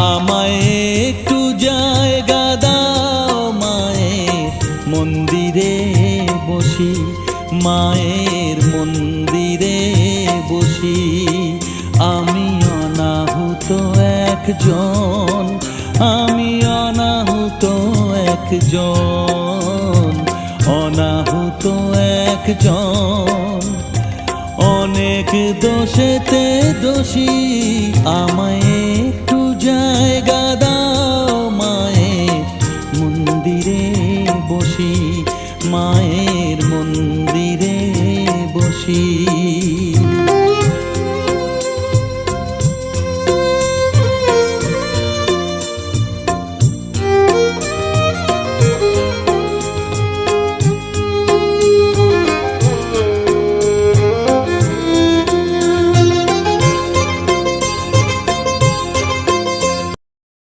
আমায় একটু জায়গা দাও মায়ের মন্দিরে বসি, মায়ের মন্দিরে বসি। আমি অনাহুত একজন, আমি অনাহুত একজন, অনাহুত একজন। অনেক দোষেতে দোষী, আমায় একটু জায়গা